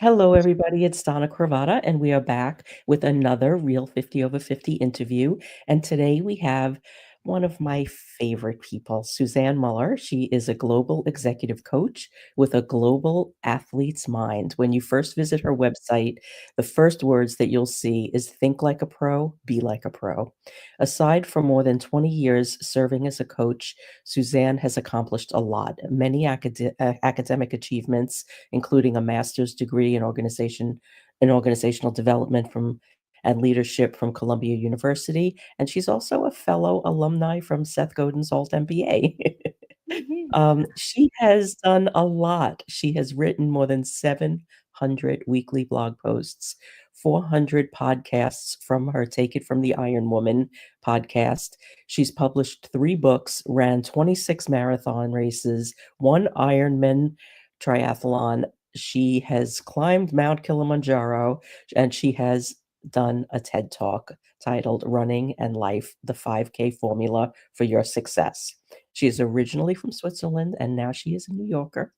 Hello, everybody. It's Donna Cravata, and we are back with another Real 50 Over 50 interview. And today we have one of my favorite people, Susanne Mueller. She is a global executive coach with a global athlete's mind. When you first visit her website, the first words that you'll see is think like a pro, be like a pro. Aside from more than 20 years serving as a coach, Susanne has accomplished a lot, many academic achievements, including a master's degree in organizational development and leadership from Columbia University. And she's also a fellow alumni from Seth Godin's Alt MBA. Mhm. She has done a lot. She has written more than 700 weekly blog posts, 400 podcasts from her Take It From the IronWOman podcast. She's published 3 books, ran 26 marathon races, 1 Ironman triathlon. She has climbed Mount Kilimanjaro, and she has done a TED Talk titled Running and Life, the 5K Formula for Your Success. She is originally from Switzerland, and now she is a New Yorker,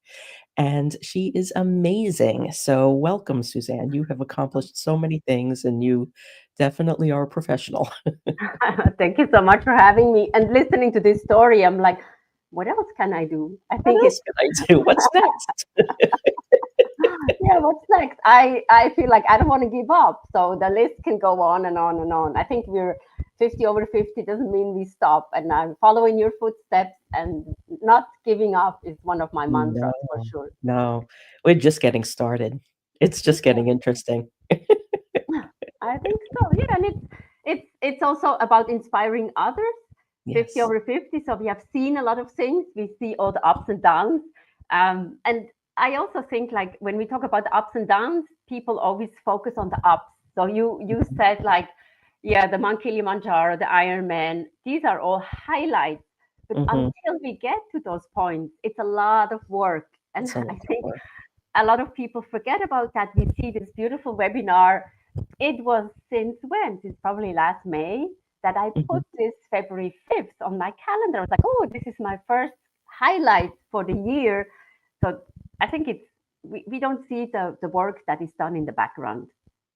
and she is amazing. So welcome, Susanne. You have accomplished so many things, and you definitely are a professional. Thank you so much for having me and listening to this story. I'm like, what else can I do? I What think else it's can I do? What's next? yeah, what's next? I feel like I don't want to give up. So the list can go on and on and on. I think we're 50 over 50 doesn't mean we stop. And I'm following your footsteps and not giving up is one of my No, mantras for sure. no, we're just getting started. It's just getting interesting. I think so. Yeah, and it's also about inspiring others. 50 Yes. over 50. So we have seen a lot of things. We see all the ups and downs. And I also think like when we talk about the ups and downs, people always focus on the ups. So you Mhm, said like, yeah, the Mount Kilimanjaro, the Ironman, these are all highlights. But mhm. until we get to those points, it's a lot of work. And It's a lot I of think work. a lot of people forget about that. We see this beautiful webinar. It was since when? Since probably last May that I Mhm. put this February 5th on my calendar. I was like, oh, this is my first highlight for the year. So I think we don't see the work that is done in the background.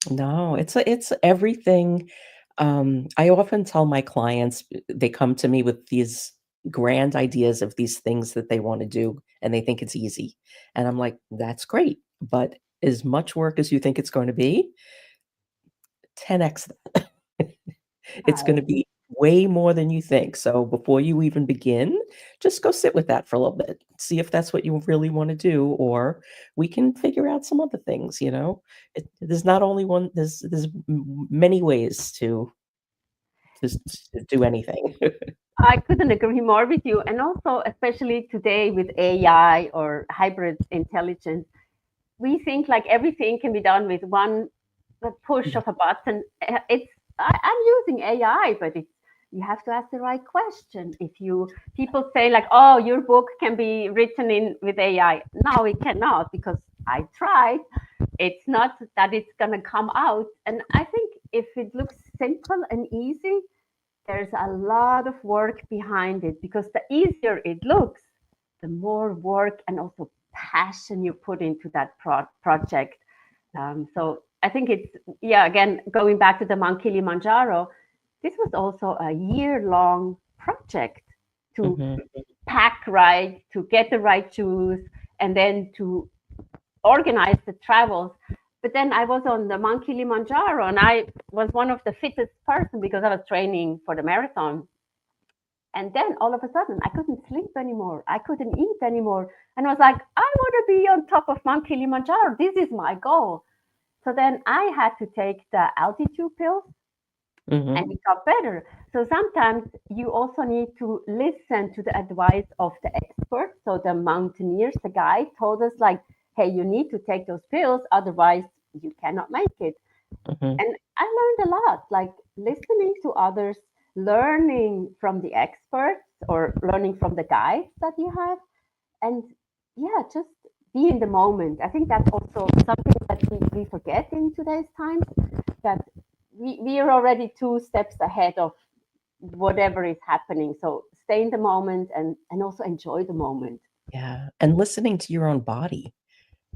No, it's everything. I often tell my clients, they come to me with these grand ideas of these things that they want to do, and they think it's easy. And I'm like, that's great, but as much work as you think it's going to be, 10x that. It's I going to be way more than you think. So before you even begin, just go sit with that for a little bit. See if that's what you really want to do, or we can figure out some other things. There's not only one, many ways to do anything. I couldn't agree more with you. And also, especially today with AI or hybrid intelligence, we think like everything can be done with one push No. of a button. It's I'm using AI, but it's you have to ask the right question. If you people say like, oh, your book can be written in with AI, no, it cannot because I tried. It's not that it's gonna come out. And I think if it looks simple and easy, there's a lot of work behind it because the easier it looks, the more work and also passion you put into that project. So I think it's, yeah, again, going back to the Mount Kilimanjaro, this was also a year-long project to Mhm. pack right, to get the right shoes, and then to organize the travels. But then I was on the Mount Kilimanjaro and I was one of the fittest person because I was training for the marathon. And then all of a sudden, I couldn't sleep anymore. I couldn't eat anymore. And I was like, I want to be on top of Mount Kilimanjaro. This is my goal. So then I had to take the altitude pills Mhm. and it got better. So sometimes you also need to listen to the advice of the experts. So the mountaineers, the guide told us like, hey, you need to take those pills, otherwise you cannot make it. Mhm. And I learned a lot, like listening to others, learning from the experts or learning from the guides that you have. And yeah, just be in the moment. I think that's also something that we forget in today's times, that we are already 2 steps ahead of whatever is happening. So stay in the moment and also enjoy the moment. Yeah, and listening to your own body.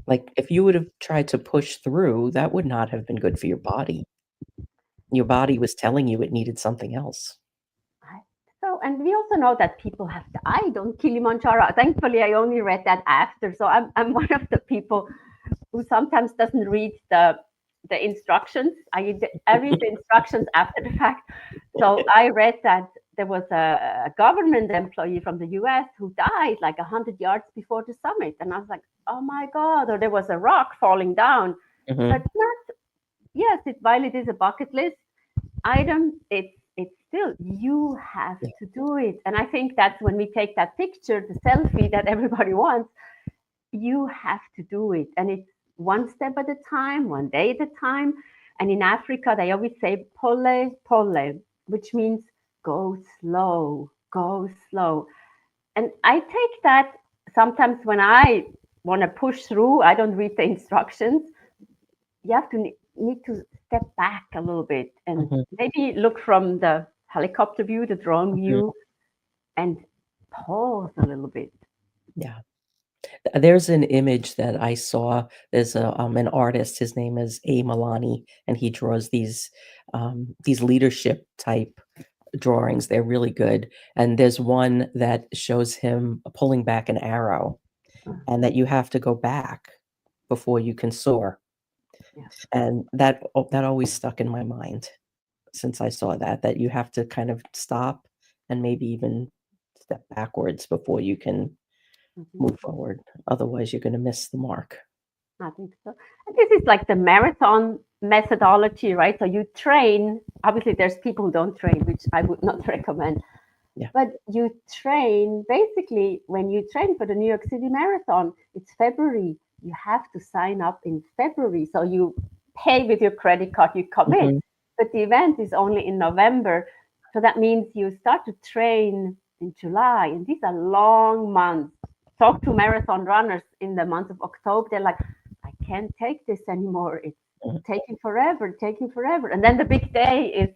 Like, if you would have tried to push through, that would not have been good for your body. Your body was telling you it needed something else. I- So, and we also know that people have died on Kilimanjaro. Thankfully, I only read that after. So I'm one of the people who sometimes doesn't read the instructions. I read the instructions after the fact. So I read that there was a government employee from the US who died like 100 yards before the summit. And I was like, oh my God, or there was a rock falling down. So Mhm. it's not, yes, while it is a bucket list item, it's still, you have Yeah. to do it. And I think that's when we take that picture, the selfie that everybody wants, you have to do it. And it's one step at a time, one day at a time. And in Africa, they always say pole, pole, which means go slow, go slow. And I take that sometimes when I want to push through, I don't read the instructions. You have to need to step back a little bit and Mhm. maybe look from the helicopter view, the drone Mhm. view, and pause a little bit. Yeah. There's an image that I saw. There's an artist, his name is A. Milani, and he draws these leadership type drawings. They're really good. And there's one that shows him pulling back an arrow, and that you have to go back before you can soar. Yeah. And that always stuck in my mind since I saw that you have to kind of stop and maybe even step backwards before you can Mhm. move forward. Otherwise, you're gonna miss the mark. I think so. And this is like the marathon methodology, right? So you train. Obviously, there's people who don't train, which I would not recommend. Yeah. But you train basically when you train for the New York City Marathon, it's February. You have to sign up in February. So you pay with your credit card, you commit. Mhm. But the event is only in November. So that means you start to train in July. And these are long months. Talk to marathon runners in the month of October. They're like, I can't take this anymore. It's Mhm. taking forever, taking forever. And then the big day is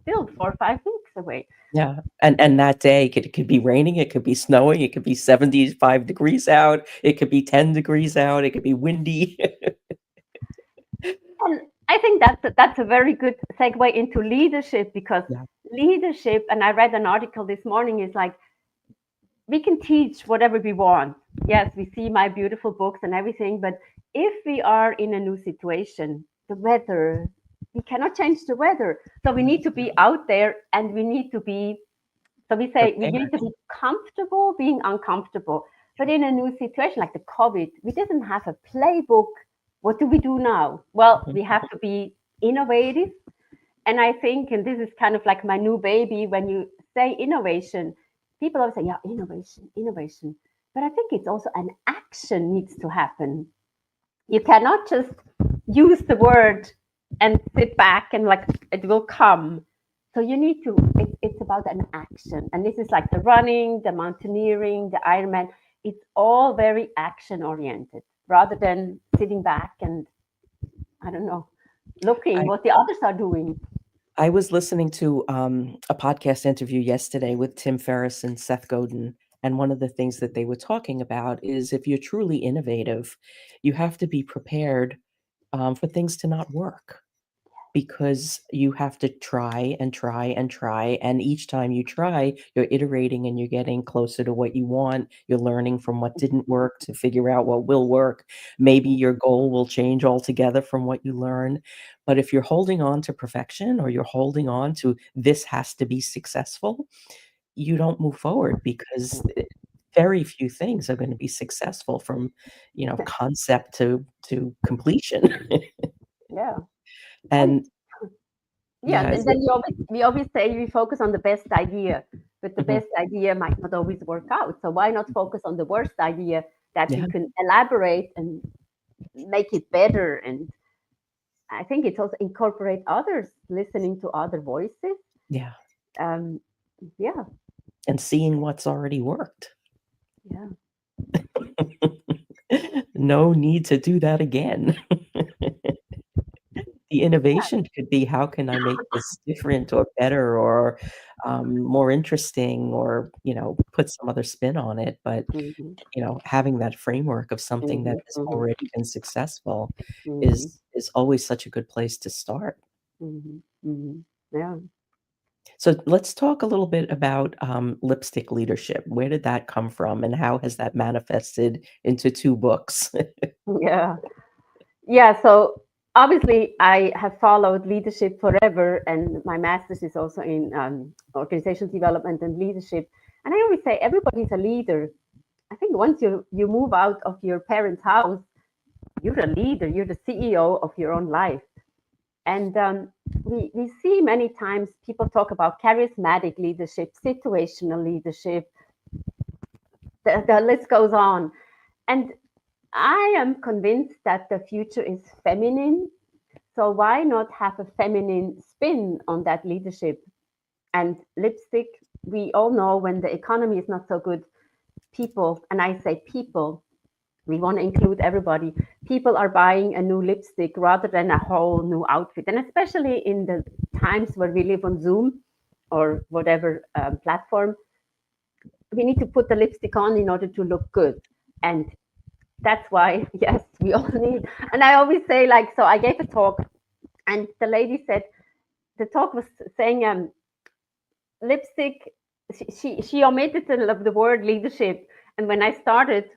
still 4 or 5 weeks away. Yeah, and that day it could be raining, it could be snowing, it could be 75 degrees out, it could be 10 degrees out, it could be windy. And I think that's a very good segue into leadership because Yeah. leadership, and I read an article this morning, is like we can teach whatever we want. Yes, we see my beautiful books and everything, but if we are in a new situation, the weather, we cannot change the weather. So we need to be out there and we need to be, so we say we need Prepared. to be comfortable being uncomfortable. But in a new situation like the COVID, we didn't have a playbook. What do we do now? Well, Mhm. we have to be innovative. And I think, and this is kind of like my new baby, when you say innovation, people always say, yeah, innovation, innovation. But I think it's also an action needs to happen. You cannot just use the word and sit back and like it will come. So you need to, it's about an action. And this is like the running, the mountaineering, the Ironman. It's all very action oriented rather than sitting back and, I don't know, looking I what the others are doing. I was listening to, a podcast interview yesterday with Tim Ferriss and Seth Godin, and one of the things that they were talking about is if you're truly innovative, you have to be prepared, for things to not work. Because you have to try and try and try, and each time you try, you're iterating and you're getting closer to what you want. You're learning from what didn't work to figure out what will work. Maybe Mhm. your goal will change altogether from what you learn. But if you're holding on to perfection or you're holding on to this has to be successful, you don't move forward because very few things are going to be successful from, concept to completion. Yeah. And And yeah, yeah, and then we always say we focus on the best idea, but the mhm, best idea might not always work out. So why not focus on the worst idea that we yeah, can elaborate and make it better? And I think it's also incorporate others, listening to other voices. yeah. Um, yeah, And seeing what's already worked. yeah, No need to do that again. The yeah. innovation could be, "How can I make this different or better?" Or, more interesting, or put some other spin on it. But Mhm, having that framework of something that mhm, has mhm, already been successful mhm, is always such a good place to start. mhm, mhm. Yeah. So let's talk a little bit about lipstick leadership. Where did that come from, and how has that manifested into two books? Yeah. Yeah. So obviously, I have followed leadership forever, and my master's is also in organizational development and leadership. And I always say everybody's a leader. I think once you move out of your parents' house, you're a leader. You're the CEO of your own life. And we see many times people talk about charismatic leadership, situational leadership. The list goes on. And I am convinced that the future is feminine. So why not have a feminine spin on that leadership? And lipstick, we all know when the economy is not so good, people, and I say people, we want to include everybody. People are buying a new lipstick rather than a whole new outfit. And especially in the times where we live on Zoom or whatever platform, we need to put the lipstick on in order to look good. And that's why, yes, we all need. And I always say, like, so I gave a talk, and the lady said, the talk was saying, lipstick, she omitted the word leadership. And when I started,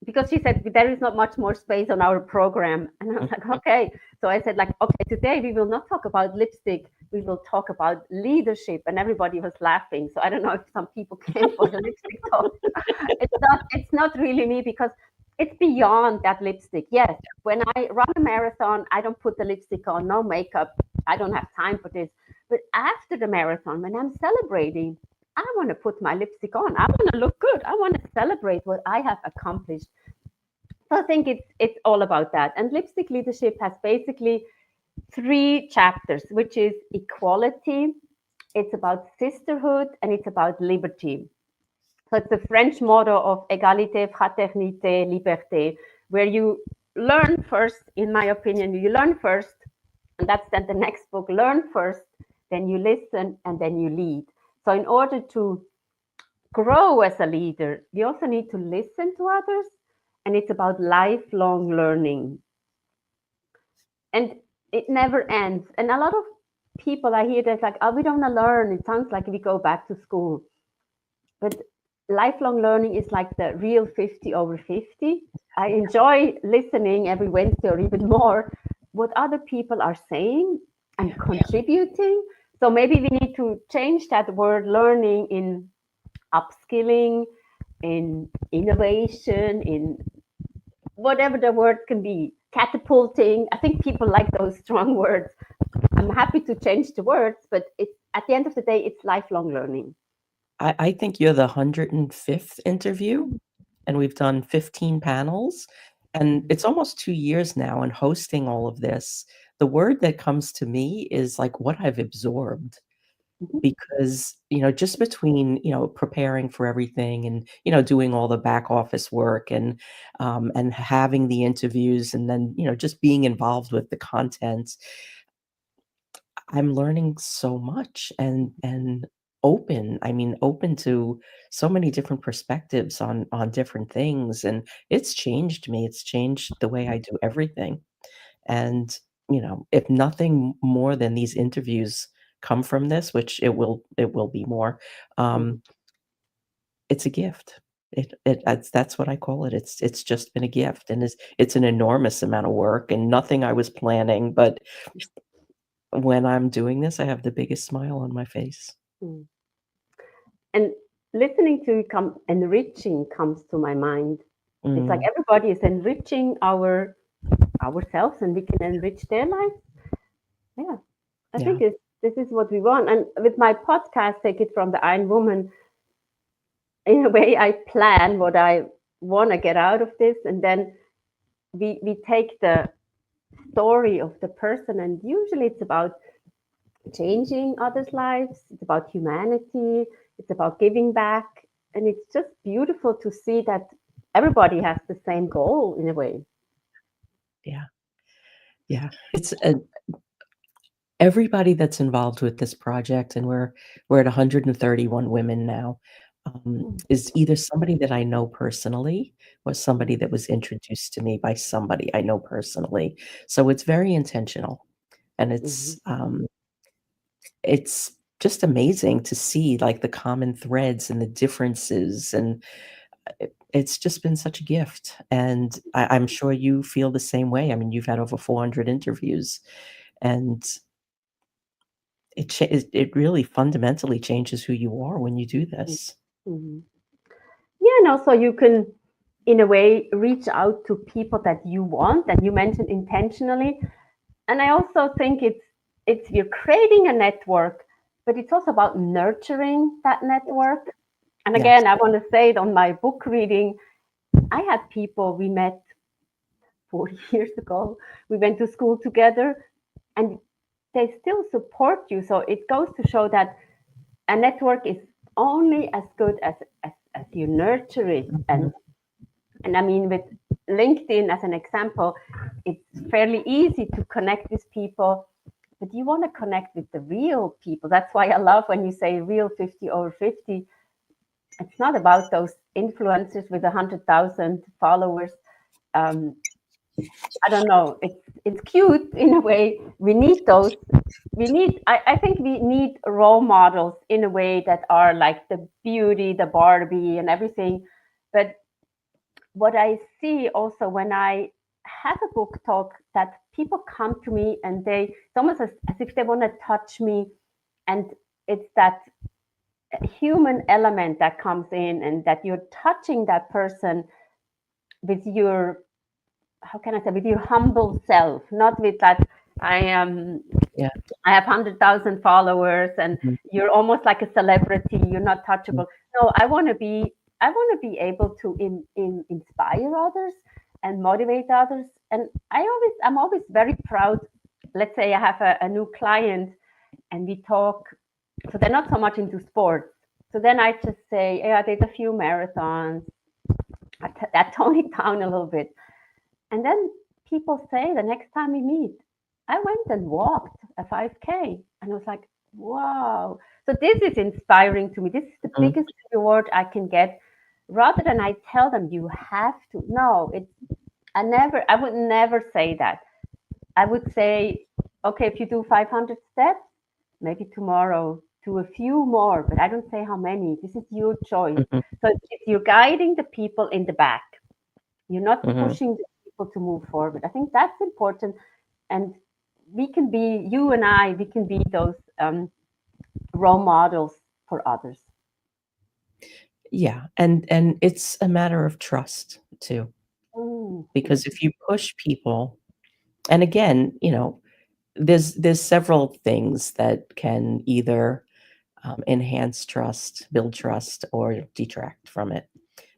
because she said there is not much more space on our program, and I was like, okay. So I said, like, okay, today we will not talk about lipstick, we will talk about leadership. And everybody was laughing. So I don't know if some people came for the lipstick talk. It's not really me, because it's beyond that lipstick. Yes, when I run a marathon, I don't put the lipstick on, no makeup, I don't have time for this. But after the marathon, when I'm celebrating, I want to put my lipstick on. I want to look good. I want to celebrate what I have accomplished. So I think it's all about that. And lipstick leadership has basically three chapters, which is equality, it's about sisterhood, and it's about liberty. So it's the French motto of égalité, fraternité, liberté, where you learn first, in my opinion, you learn first, and that's then the next book, learn first, then you listen, and then you lead. So in order to grow as a leader, we also need to listen to others, and it's about lifelong learning. And it never ends. And a lot of people I hear that's like, oh, we don't want to learn. It sounds like we go back to school. But lifelong learning is like the real 50 over 50. I enjoy listening every Wednesday or even more what other people are saying and contributing. So maybe we need to change that word learning in upskilling, in innovation, in whatever the word can be, catapulting. I think people like those strong words. I'm happy to change the words, but it's at the end of the day, it's lifelong learning. I think you're the 105th interview, and we've done 15 panels, and it's almost 2 years now, and hosting all of this, the word that comes to me is, like, what I've absorbed. Mhm. Because, just between, preparing for everything, and, doing all the back office work, and having the interviews, and then, just being involved with the content, I'm learning so much, and open. I mean, open to so many different perspectives on different things, and it's changed me. It's changed the way I do everything. And, if nothing more than these interviews come from this, which it will be more, Mhm. um, it's a gift. That's what I call it. It's just been a gift, and it's an enormous amount of work, and nothing I was planning, but when I'm doing this, I have the biggest smile on my face. Mm. And listening to come enriching comes to my mind. It's like Mm, everybody is enriching ourselves, and we can enrich their lives. Yeah, I yeah. think this is what we want. And with my podcast, Take It from the Iron Woman, in a way, I plan what I want to get out of this, and then we take the story of the person, and usually it's about changing others' lives, it's about humanity, it's about giving back. And it's just beautiful to see that everybody has the same goal in a way. Yeah. Yeah. It's a everybody that's involved with this project, and we're at 131 women now, is either somebody that I know personally or somebody that was introduced to me by somebody I know personally. So it's very intentional, and Mm-hmm. it's just amazing to see, like, the common threads and the differences, and it's just been such a gift, and I'm sure you feel the same way. I mean, you've had over 400 interviews, and it really fundamentally changes who you are when you do this. Mm-hmm. Yeah, and also you can, in a way, reach out to people that you want, and you mentioned intentionally. And I also think it's you're creating a network, but it's also about nurturing that network. And Yes. again, I want to say it on my book reading. I had people we met 40 years ago. We went to school together, and they still support you. So it goes to show that a network is only as good as you nurture it. Mhm. And I mean, with LinkedIn as an example, it's fairly easy to connect with people, but you want to connect with the real people. That's why I love when you say real 50 over 50. It's not about those influencers with 100,000 followers. Um, I don't know. It's cute in a way. We need those. I think we need role models in a way that are like the beauty, the Barbie, and everything. But what I see also when I have a book talk, that people come to me and it's almost as if they want to touch me, and it's that human element that comes in, and that you're touching that person with your, how can I say, with your humble self, not with that I am Yeah. I have 100,000 followers and Mhm. you're almost like a celebrity, you're not touchable. No, I want to be able to inspire others and motivate others. And I'm always very proud. Let's say I have a new client and we talk, so they're not so much into sports. So then I just say, yeah, I did a few marathons. I tone it down a little bit. And then people say the next time we meet, I went and walked a 5K. And I was like, wow. So this is inspiring to me. This is the Mhm. biggest reward I can get. Rather than I tell them you have to. No, I would never say that. I would say, okay, if you do 500 steps, maybe tomorrow do a few more, but I don't say how many. This is your choice. Mhm. So if you're guiding the people in the back, you're not Mhm. pushing the people to move forward. I think that's important. And you and I, we can be those role models for others. Yeah, and it's a matter of trust too, Mm-hmm. because if you push people, and again, there's several things that can either, enhance trust, build trust, or detract from it.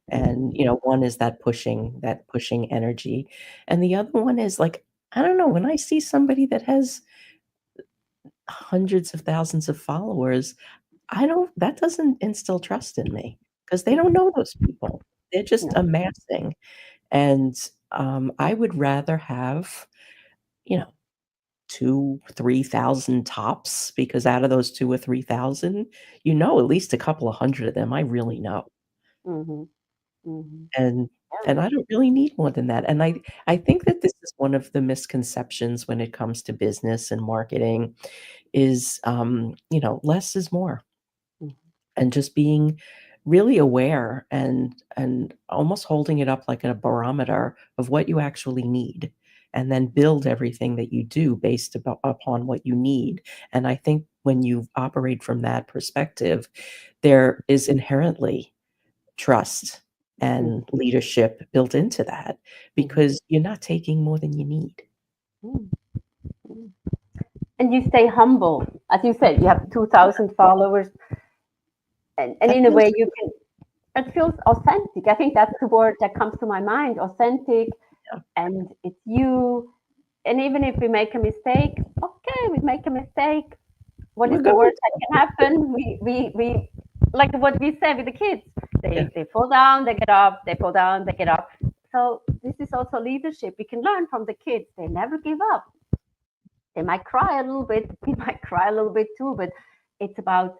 And, one is that pushing energy, and the other one is, like, I don't know, when I see somebody that has hundreds of thousands of followers, I don't that doesn't instill trust in me because they don't know those people. They're just No. amassing, and, I would rather have, you know, 2, 3,000 tops, because out of those 2 or 3,000, at least a couple of hundred of them I really know. Mm-hmm. Mm-hmm. And I don't really need more than that, and I think that this is one of the misconceptions when it comes to business and marketing is, less is more, and just being really aware and almost holding it up like a barometer of what you actually need, and then build everything that you do based upon what you need. And I think when you operate from that perspective, there is inherently trust and leadership built into that, Mm-hmm. because you're not taking more than you need. Mm-hmm. And you stay humble. As you said, you have 2,000 followers, and That in a feels way you can, it feels authentic. I think that's the word that comes to my mind, authentic, yeah, and it's you. And even if we make a mistake, okay, we make a mistake. What we're is the going worst that can happen? We like what we say with the kids. yeah. They fall down, they get up. They fall down, they get up. So this is also leadership. We can learn from the kids. They never give up. They might cry a little bit, we might cry a little bit too, but it's about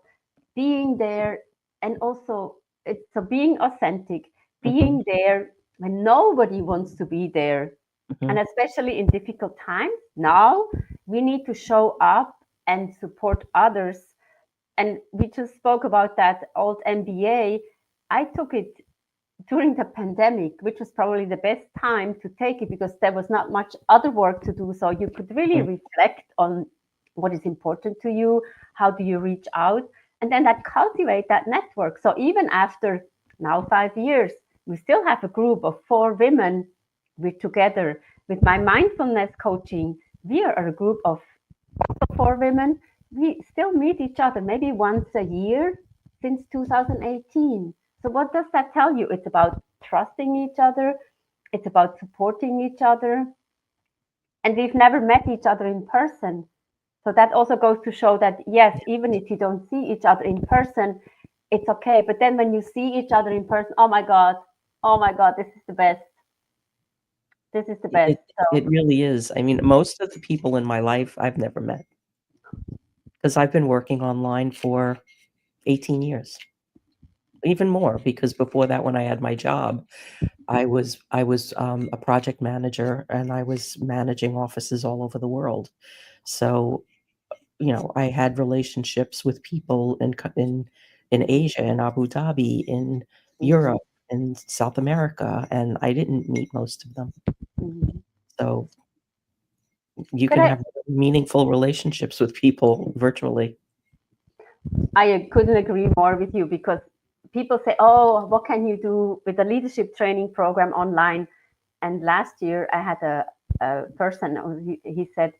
being there, and also it's so being authentic, being there when nobody wants to be there. And especially in difficult times, now we need to show up and support others. And we just spoke about that old MBA. I took it during the pandemic, which was probably the best time to take it because there was not much other work to do. So you could really reflect on what is important to you, how do you reach out, and then that cultivate that network. So even after now 5 years, we still have a group of 4 women. We're together with my mindfulness coaching. We are a group of 4 women. We still meet each other maybe once a year since 2018. So what does that tell you? It's about trusting each other. It's about supporting each other. And we've never met each other in person. So that also goes to show that, yes, even if you don't see each other in person, it's okay. But then when you see each other in person, oh my God, this is the best. This is the best. It really is. I mean, most of the people in my life I've never met because I've been working online for 18 years, even more, because before that, when I had my job, I was a project manager, and I was managing offices all over the world. So, I had relationships with people in Asia, in Abu Dhabi, in Europe, in South America, and I didn't meet most of them. So you But can have meaningful relationships with people virtually. I couldn't agree more with you, because people say, oh, what can you do with the leadership training program online? And last year I had a person, he said,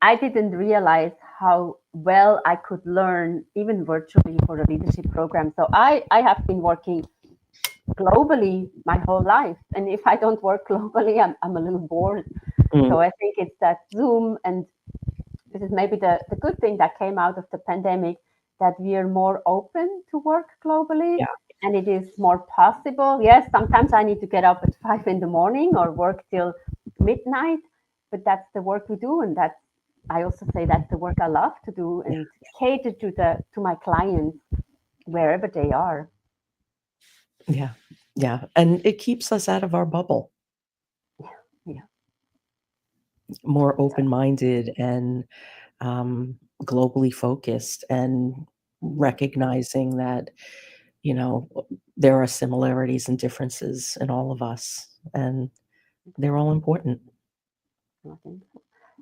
I didn't realize how well I could learn even virtually for the leadership program. So I have been working globally my whole life. And if I don't work globally, I'm a little bored. So I think it's that Zoom, and this is maybe the good thing that came out of the pandemic, that we are more open to work globally. Yeah. And it is more possible. Yes, sometimes I need to get up at 5 in the morning or work till midnight, but that's the work we do. And that's, I also say that's the work I love to do, and cater to my clients wherever they are. Yeah. Yeah. And it keeps us out of our bubble. Yeah. More open-minded and globally focused, and recognizing that, there are similarities and differences in all of us, and they're all important.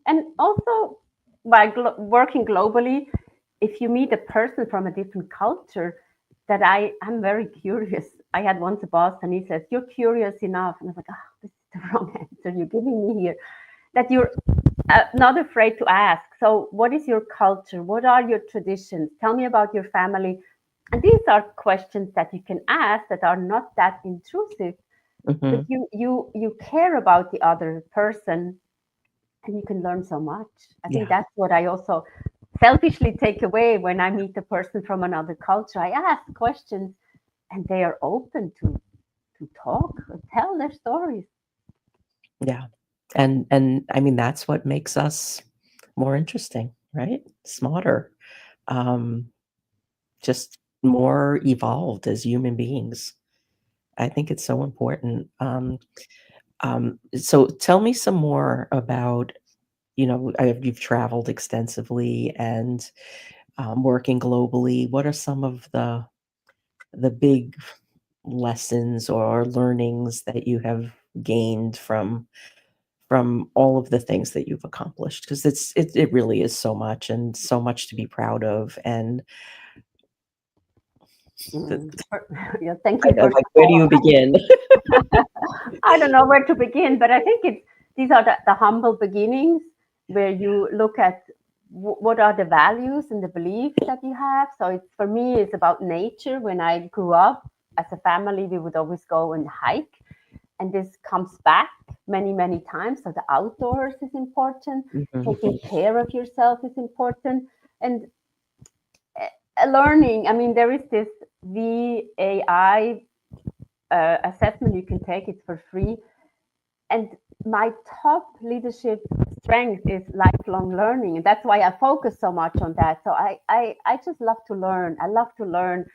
And also, by working globally, if you meet a person from a different culture, that I'm very curious. I had once a boss, and he says, "You're curious enough," and I was like, "Oh, this is the wrong answer you're giving me here." That you're not afraid to ask. So, what is your culture? What are your traditions? Tell me about your family. And these are questions that you can ask that are not that intrusive, but you care about the other person, and you can learn so much. I think that's what I also selfishly take away when I meet a person from another culture. I ask questions, and they are open to talk, tell their stories. Yeah. And I mean, that's what makes us more interesting, right? Smarter, just more evolved as human beings. I think it's so important. So tell me some more about, you've traveled extensively and working globally. What are some of the big lessons or learnings that you have gained from all of the things that you've accomplished? Because it really is so much, and so much to be proud of. And Yeah, thank you for. like, where do you begin? I don't know where to begin, but I think these are the humble beginnings, where you look at what are the values and the beliefs that you have. So it's, for me, it's about nature. When I grew up as a family, we would always go and hike, and this comes back many, many times. So the outdoors is important. Taking care of yourself is important, and learning. I mean, there is this VAI assessment you can take. It's for free. And my top leadership strength is lifelong learning, and that's why I focus so much on that. So I just love to learn. I love to learn.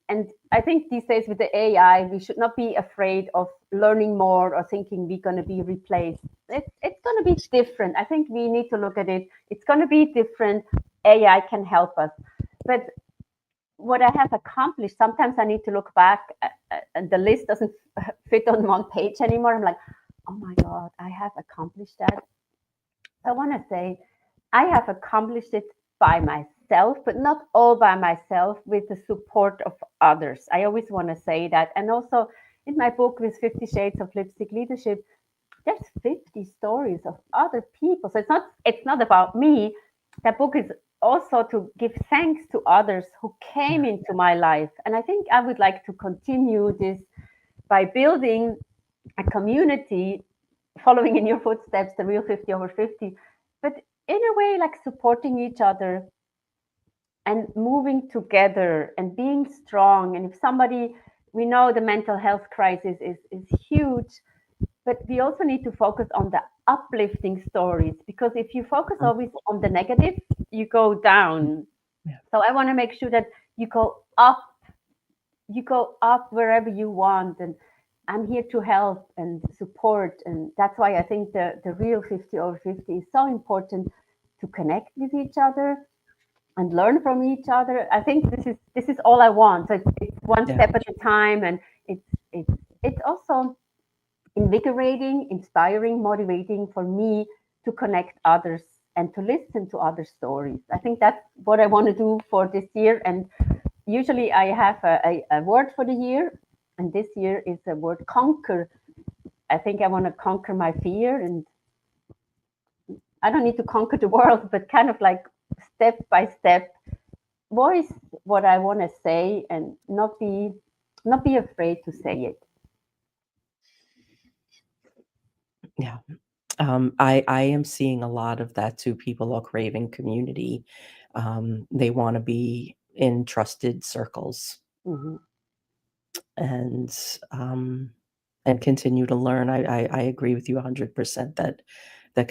And I think these days with the AI, we should not be afraid of learning more or thinking we're going to be replaced. It's going to be different. I think we need to look at it. It's going to be different. AI can help us. But what I have accomplished, sometimes I need to look back and the list doesn't fit on one page anymore. I'm like, oh my God, I have accomplished that. I want to say I have accomplished it by myself, but not all by myself, with the support of others. I always want to say that. And also in my book with 50 Shades of Lipstick Leadership, there's 50 stories of other people. So it's not about me. That book is also to give thanks to others who came into my life. And I think I would like to continue this by building a community, following in your footsteps, the real 50 over 50, but in a way like supporting each other and moving together and being strong. And if somebody, we know the mental health crisis is huge, but we also need to focus on the uplifting stories, because if you focus always on the negative, you go down. Yeah. So I want to make sure that you go up wherever you want. And I'm here to help and support. And that's why I think the real 50 over 50 is so important, to connect with each other and learn from each other. I think this is all I want. So it's one Yeah. step at a time, and it's also invigorating, inspiring, motivating for me to connect others and to listen to other stories. I think that's what I want to do for this year. And usually I have a word for the year, and this year is the word conquer. I think I want to conquer my fear, and I don't need to conquer the world, but kind of like step by step voice what I want to say, and not be afraid to say it. Yeah. I am seeing a lot of that too. People are craving community. They want to be in trusted circles Mhm. and continue to learn. I agree with you 100% that the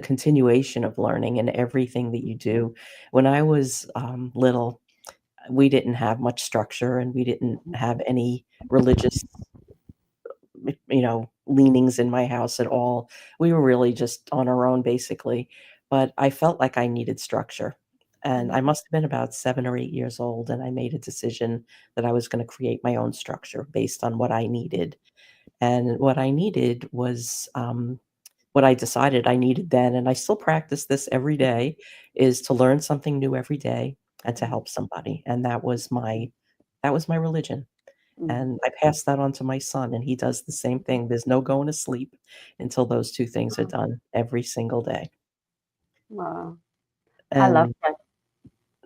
continuation of learning in everything that you do. When I was little, we didn't have much structure, and we didn't have any religious leanings in my house at all. We were really just on our own, basically. But I felt like I needed structure. And I must have been about 7 or 8 years old, and I made a decision that I was going to create my own structure based on what I needed. And what I needed was what I decided I needed then, and I still practice this every day, is to learn something new every day and to help somebody. And that was my religion. Mhm. And I pass that on to my son, and he does the same thing. There's no going to sleep until those 2 things are done every single day. Wow, I love And that.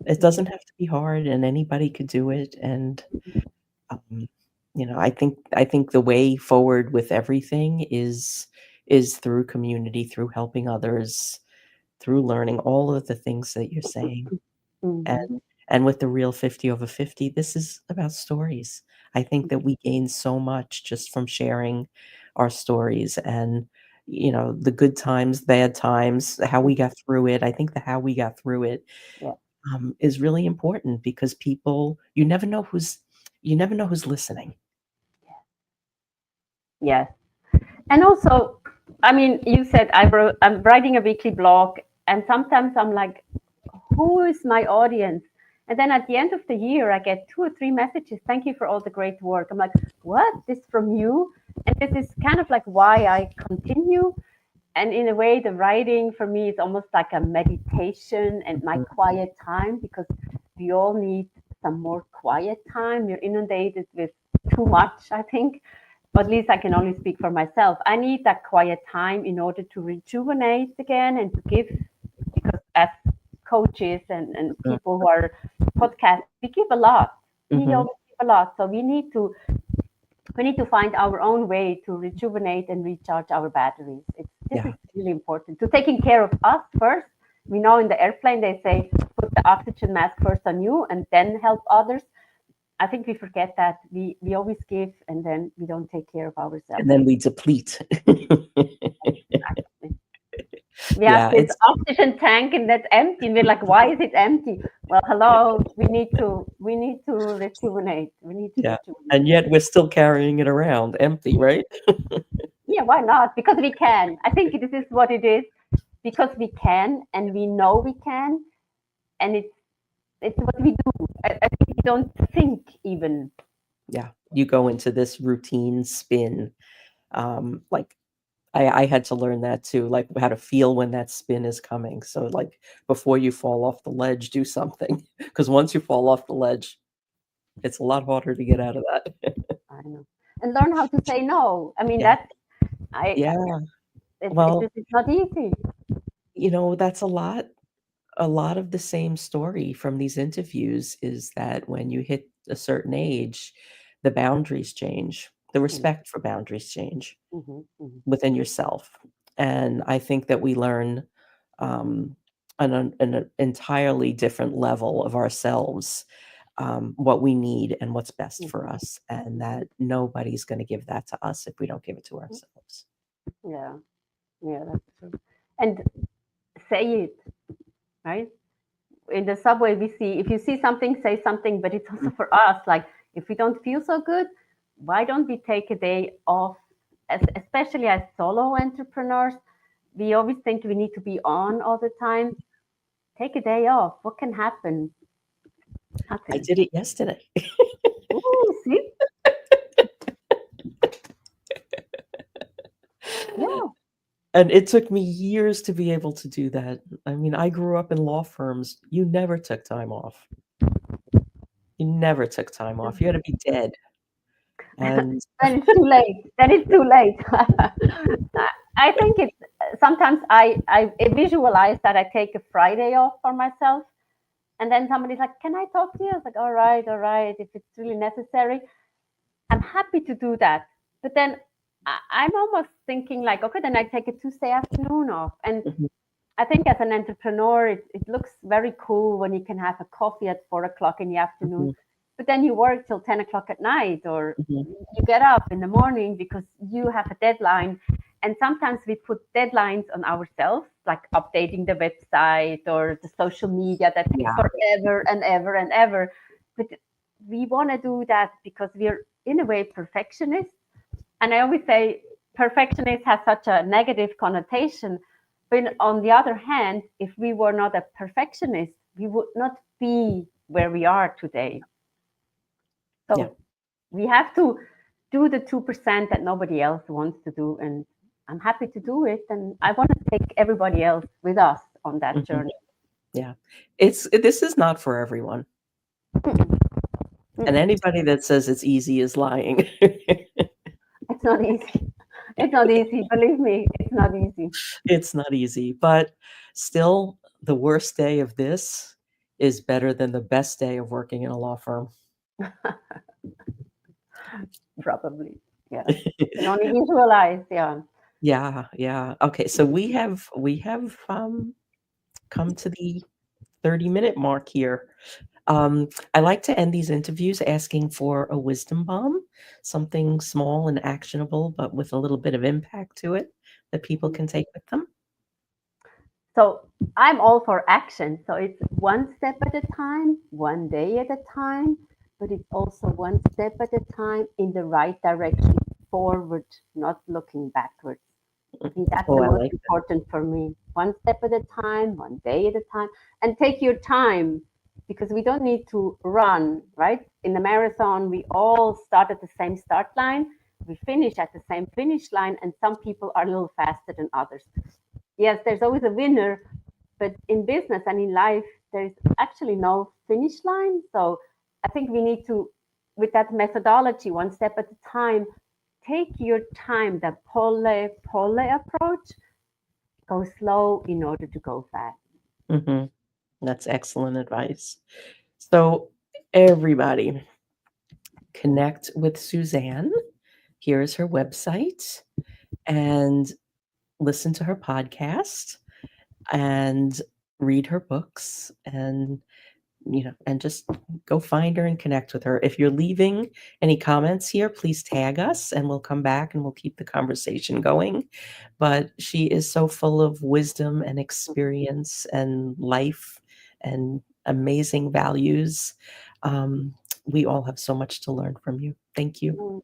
it doesn't have to be hard, and anybody could do it. And, um, I think the way forward with everything is through community, through helping others, through learning all of the things that you're saying. And Mhm. and with the real 50 over 50, this is about stories. I think that we gain so much just from sharing our stories, and, the good times, bad times, how we got through it. I think the how we got through it, Yeah. is really important, because people, you never know who's listening. Yes. And also, I mean, you said I'm writing a weekly blog, and sometimes I'm like, who is my audience? And then at the end of the year, I get 2 or 3 messages. Thank you for all the great work. I'm like, what? This from you? And this is kind of like why I continue. And in a way, the writing for me is almost like a meditation and my Mhm. quiet time, because we all need some more quiet time. We're inundated with too much, I think. But at least I can only speak for myself. I need that quiet time in order to rejuvenate again and to give, because as coaches and people who are podcasts, we give a lot. We Mhm. always give a lot. So we need to find our own way to rejuvenate and recharge our batteries. This is Yeah. really important, to taking care of us first. We know in the airplane they say put the oxygen mask first on you and then help others. I think we forget that. We always give, and then we don't take care of ourselves. And then we deplete. Exactly. We have Yeah, this it's oxygen tank and that's empty, and we're like, why is it empty? Well, hello, we need to rejuvenate. We need to yeah, rejuvenate. and yet we're still carrying it around empty, right? Yeah, why not? Because we can. I think this is what it is. Because we can, and we know we can, and it's what we do. I think we don't think even. Yeah, you go into this routine spin. Like I had to learn that too, like how to feel when that spin is coming. So like before you fall off the ledge, do something because once you fall off the ledge, it's a lot harder to get out of that. I don't know, and learn how to say no. I mean Yeah, that I yeah. it's Well, it's not easy. that's a lot of the same story from these interviews is that when you hit a certain age, the boundaries change, the respect for boundaries change Mm-hmm, hmm. within yourself. And I think that we learn um, an entirely different level of ourselves, what we need and what's best for Hmm. us, and Hmm. that nobody's going to give that to us if we don't give it to ourselves. Yeah, yeah, that's true. And say it, right? In the subway, we see if you see something, say something. But it's also for us. Like if we don't feel so good, why don't we take a day off? Especially as solo entrepreneurs, we always think we need to be on all the time. Take a day off. What can happen? I Nothing. did it yesterday. Ooh, see? Yeah. And it took me years to be able to do that. I mean, I grew up in law firms. You never took time off. You never took time off. You had to be dead. And Then it's too late. Then it's too late. I think it's sometimes I visualize that I take a Friday off for myself, and then somebody's like, "Can I talk to you?" I was like, all right, if it's really necessary, I'm happy to do that. But then I'm almost thinking like, okay, then I take a Tuesday afternoon off, and mhm, I think as an entrepreneur, it looks very cool when you can have a coffee at 4 o'clock in the afternoon, mhm, but then you work till 10 o'clock at night, or mhm. you get up in the morning because you have a deadline. And sometimes we put deadlines on ourselves, like updating the website or the social media that takes Yeah. forever and ever and ever. But we want to do that because we're, in a way, perfectionists. And I always say perfectionist has such a negative connotation. But on the other hand, if we were not a perfectionist, we would not be where we are today. Yeah. So we have to do the 2% that nobody else wants to do. And I'm happy to do it. And I want to take everybody else with us on that Mhm. journey. Yeah. This is not for everyone. And Mm-mm. anybody that says it's easy is lying. It's not easy. It's not easy. Believe me, it's not easy. It's not easy, but still, the worst day of this is better than the best day of working in a law firm. Probably. Yeah. Can only visualize. Yeah. Yeah, yeah. Okay, so we have come to the 30-minute mark here. I like to end these interviews asking for a wisdom bomb, something small and actionable, but with a little bit of impact to it that people can take with them. So I'm all for action. So it's one step at a time, one day at a time, but it's also one step at a time in the right direction, forward, not looking backwards. I think that's Oh, the I most like important for me. One step at a time, one day at a time, and take your time because we don't need to run, right? In the marathon, we all start at the same start line, we finish at the same finish line, and some people are a little faster than others. Yes, there's always a winner, but in business and in life, there's actually no finish line. So I think we need to, with that methodology, one step at a time, take your time, the pole approach, go slow in order to go fast. it. That's excellent advice. So, everybody, connect with Suzanne. Here's her website and listen to her podcast and read her books and and just go find her and connect with her. If you're leaving any comments here, please tag us and we'll come back and we'll keep the conversation going. But she is so full of wisdom and experience and life and amazing values. We all have so much to learn from you. Thank you.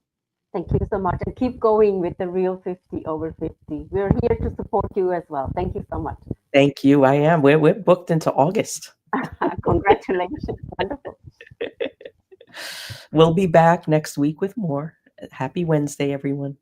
Thank you so much. And keep going with the Real 50 over 50. We're here to support you as well. Thank you so much. Thank you. I am. We're booked into August. Congratulations. Wonderful. We'll be back next week with more. Happy Wednesday, everyone.